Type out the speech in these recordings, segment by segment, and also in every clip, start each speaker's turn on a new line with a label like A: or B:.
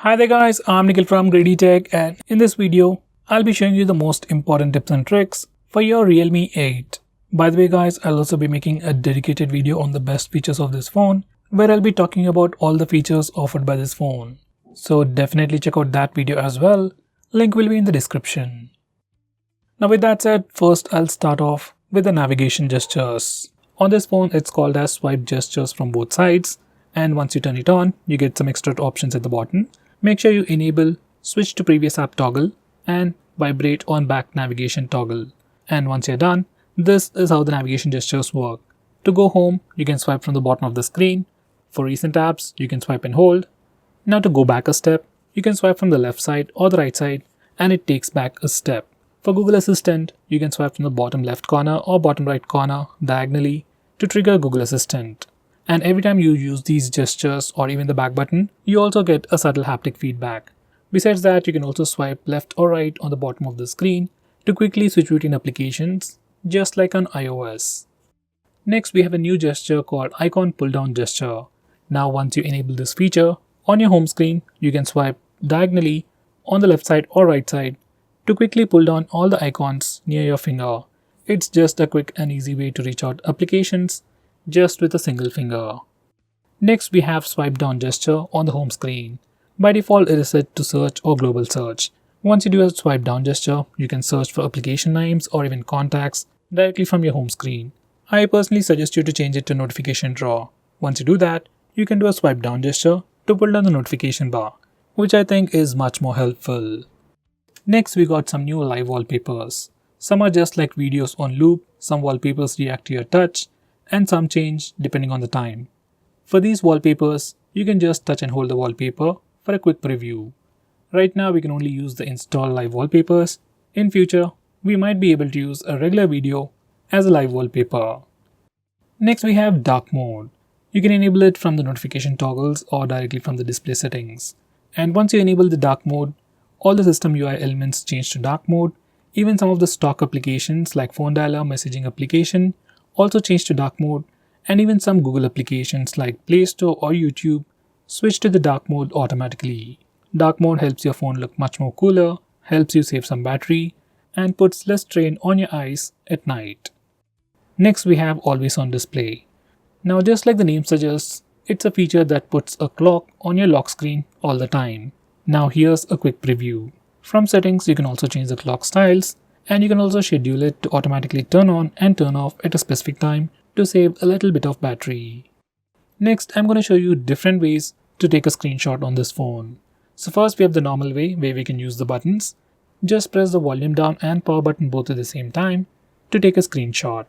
A: Hi there guys, I'm Nikhil from GreedyTech, and in this video, I'll be showing you the most important tips and tricks for your Realme 8. By the way guys, I'll also be making a dedicated video on the best features of this phone, where I'll be talking about all the features offered by this phone. So definitely check out that video as well, link will be in the description. Now with that said, first I'll start off with the navigation gestures. On this phone, it's called as swipe gestures from both sides, and once you turn it on, you get some extra options at the bottom. Make sure you enable switch to previous app toggle and vibrate on back navigation toggle. And once you're done, this is how the navigation gestures work. To go home, you can swipe from the bottom of the screen. For recent apps, you can swipe and hold. Now to go back a step, you can swipe from the left side or the right side and it takes back a step. For Google Assistant, you can swipe from the bottom left corner or bottom right corner diagonally to trigger Google Assistant. And every time you use these gestures or even the back button, you also get a subtle haptic feedback. Besides that, you can also swipe left or right on the bottom of the screen to quickly switch between applications, just like on iOS. Next, we have a new gesture called icon pull down gesture. Now once you enable this feature, on your home screen, you can swipe diagonally on the left side or right side to quickly pull down all the icons near your finger. It's just a quick and easy way to reach out applications just with a single finger. Next, we have swipe down gesture on the home screen. By default, it is set to search or global search. Once you do a swipe down gesture, you can search for application names or even contacts directly from your home screen. I personally suggest you to change it to notification drawer. Once you do that, you can do a swipe down gesture to pull down the notification bar, which I think is much more helpful. Next, we got some new live wallpapers. Some are just like videos on loop, some wallpapers react to your touch, and some change depending on the time. For these wallpapers, you can just touch and hold the wallpaper for a quick preview. Right now we can only use the install live wallpapers. In future, we might be able to use a regular video as a live wallpaper. Next, we have dark mode. You can enable it from the notification toggles or directly from the display settings. And once you enable the dark mode, all the system UI elements change to dark mode. Even some of the stock applications like phone dialer, messaging application also change to dark mode, and even some Google applications like Play Store or YouTube switch to the dark mode automatically. Dark mode helps your phone look much more cooler, helps you save some battery, and puts less strain on your eyes at night. Next, we have always on display. Now just like the name suggests, it's a feature that puts a clock on your lock screen all the time. Now here's a quick preview. From settings, you can also change the clock styles, and you can also schedule it to automatically turn on and turn off at a specific time to save a little bit of battery. Next, I'm going to show you different ways to take a screenshot on this phone. So first, we have the normal way where we can use the buttons. Just press the volume down and power button both at the same time to take a screenshot.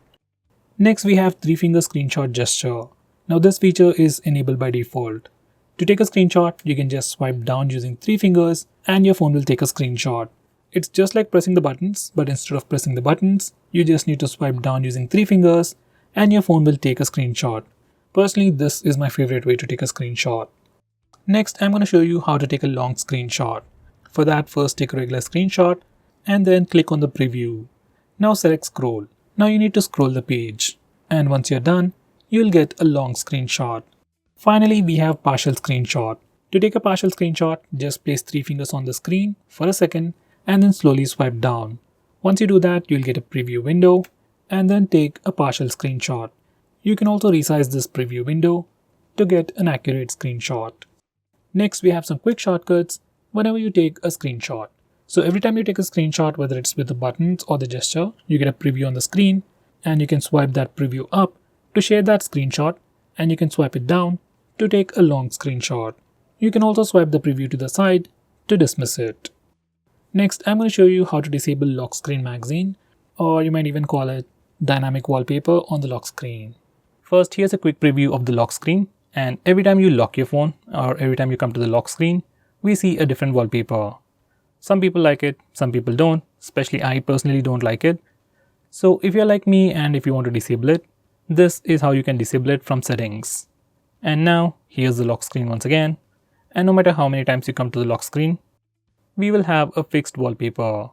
A: Next, we have 3-finger screenshot gesture. Now this feature is enabled by default. To take a screenshot, you can just swipe down using 3 fingers and your phone will take a screenshot. It's just like pressing the buttons, but instead of pressing the buttons, you just need to swipe down using 3 fingers and your phone will take a screenshot. Personally, this is my favorite way to take a screenshot. Next, I'm going to show you how to take a long screenshot. For that, first take a regular screenshot and then click on the preview. Now select scroll. Now you need to scroll the page. And once you're done, you'll get a long screenshot. Finally, we have partial screenshot. To take a partial screenshot, just place 3 fingers on the screen for a second and then slowly swipe down. Once you do that, you'll get a preview window and then take a partial screenshot. You can also resize this preview window to get an accurate screenshot. Next, we have some quick shortcuts whenever you take a screenshot. So every time you take a screenshot, whether it's with the buttons or the gesture, you get a preview on the screen and you can swipe that preview up to share that screenshot, and you can swipe it down to take a long screenshot. You can also swipe the preview to the side to dismiss it. Next, I'm going to show you how to disable lock screen magazine, or you might even call it dynamic wallpaper on the lock screen. First, here's a quick preview of the lock screen, and every time you lock your phone or every time you come to the lock screen, we see a different wallpaper. Some people like it, some people don't, especially I personally don't like it. So if you're like me and if you want to disable it, this is how you can disable it from settings. And now, here's the lock screen once again, and no matter how many times you come to the lock screen, we will have a fixed wallpaper.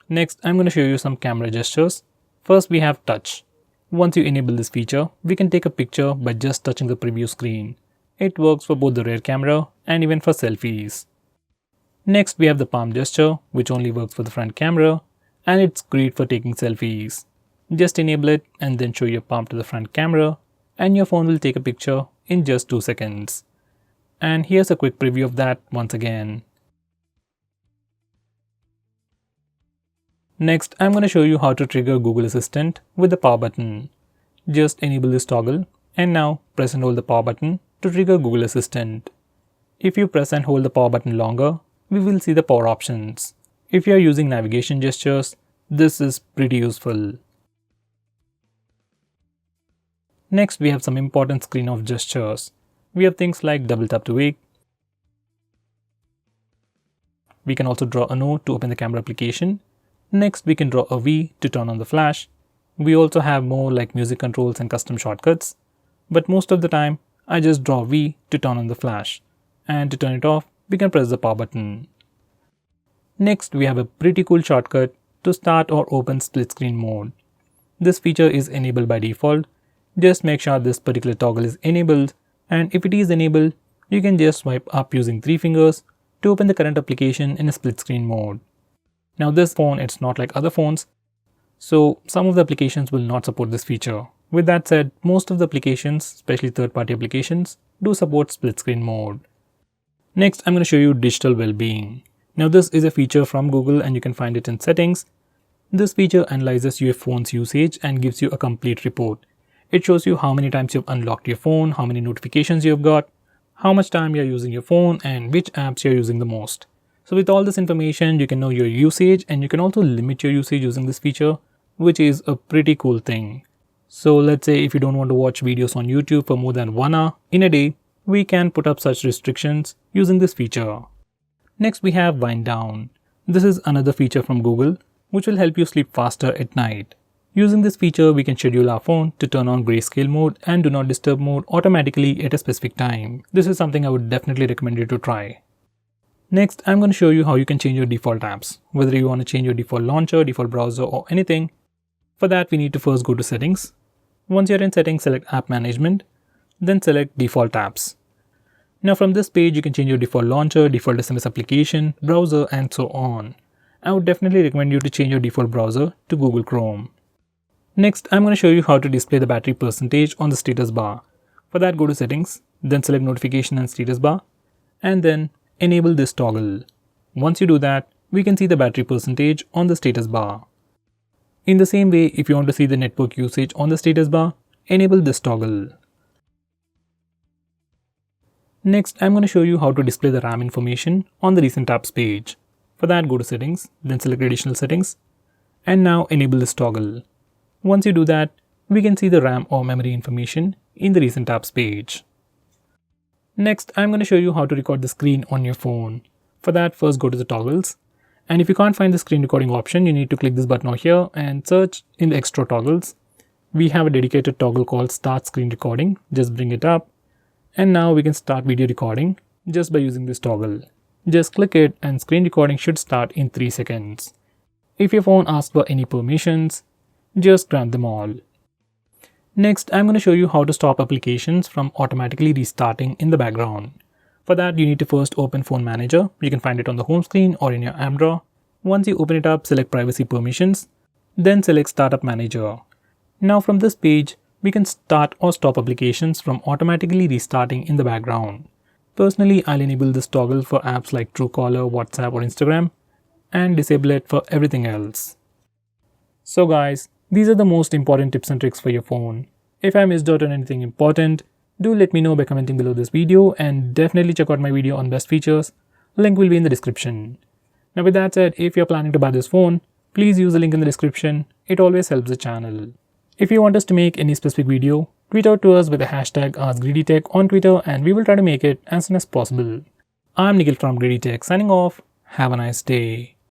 A: Next, I'm going to show you some camera gestures. First, we have touch. Once you enable this feature, we can take a picture by just touching the preview screen. It works for both the rear camera and even for selfies. Next we have the palm gesture, which only works for the front camera, and it's great for taking selfies. Just enable it and then show your palm to the front camera and your phone will take a picture in just 2 seconds. And here's a quick preview of that once again. Next, I'm going to show you how to trigger Google Assistant with the power button. Just enable this toggle and now press and hold the power button to trigger Google Assistant. If you press and hold the power button longer, we will see the power options. If you are using navigation gestures, this is pretty useful. Next, we have some important screen off gestures. We have things like double tap to wake. We can also draw a note to open the camera application. Next, we can draw a V to turn on the flash. We also have more like music controls and custom shortcuts. But most of the time, I just draw V to turn on the flash. And to turn it off, we can press the power button. Next, we have a pretty cool shortcut to start or open split screen mode. This feature is enabled by default. Just make sure this particular toggle is enabled, and if it is enabled, you can just swipe up using 3 fingers to open the current application in a split screen mode. Now this phone, it's not like other phones, so some of the applications will not support this feature. With that said, most of the applications, especially third-party applications, do support split screen mode. Next, I'm going to show you digital well-being. Now this is a feature from Google and you can find it in settings. This feature analyzes your phone's usage and gives you a complete report. It shows you how many times you've unlocked your phone, how many notifications you've got, how much time you're using your phone, and which apps you're using the most. So with all this information, you can know your usage and you can also limit your usage using this feature, which is a pretty cool thing. So let's say if you don't want to watch videos on YouTube for more than 1 hour in a day, we can put up such restrictions using this feature. Next we have wind down. This is another feature from Google, which will help you sleep faster at night. Using this feature, we can schedule our phone to turn on grayscale mode and do not disturb mode automatically at a specific time. This is something I would definitely recommend you to try. Next, I'm going to show you how you can change your default apps, whether you want to change your default launcher, default browser or anything. For that, we need to first go to settings. Once you're in settings, select app management, then select default apps. Now from this page, you can change your default launcher, default SMS application, browser and so on. I would definitely recommend you to change your default browser to Google Chrome. Next, I'm going to show you how to display the battery percentage on the status bar. For that, go to settings, then select notification and status bar, and then enable this toggle. Once you do that, we can see the battery percentage on the status bar. In the same way, if you want to see the network usage on the status bar, enable this toggle. Next, I'm going to show you how to display the RAM information on the recent apps page. For that, go to settings, then select additional settings, and now enable this toggle. Once you do that, we can see the RAM or memory information in the recent apps page. Next, I'm going to show you how to record the screen on your phone. For that, first go to the toggles. And if you can't find the screen recording option, you need to click this button over here and search in the extra toggles. We have a dedicated toggle called Start Screen Recording. Just bring it up. And now we can start video recording just by using this toggle. Just click it and screen recording should start in 3 seconds. If your phone asks for any permissions, just grant them all. Next, I'm going to show you how to stop applications from automatically restarting in the background. For that, you need to first open Phone Manager. You can find it on the home screen or in your app drawer. Once you open it up, select Privacy Permissions, then select Startup Manager. Now from this page, we can start or stop applications from automatically restarting in the background. Personally, I'll enable this toggle for apps like Truecaller, WhatsApp or Instagram and disable it for everything else. So guys, these are the most important tips and tricks for your phone. If I missed out on anything important, do let me know by commenting below this video and definitely check out my video on best features. Link will be in the description. Now with that said, if you're planning to buy this phone, please use the link in the description. It always helps the channel. If you want us to make any specific video, tweet out to us with the hashtag ASKGREEDYTECH on Twitter and we will try to make it as soon as possible. I'm Nikhil from GreedyTech signing off. Have a nice day.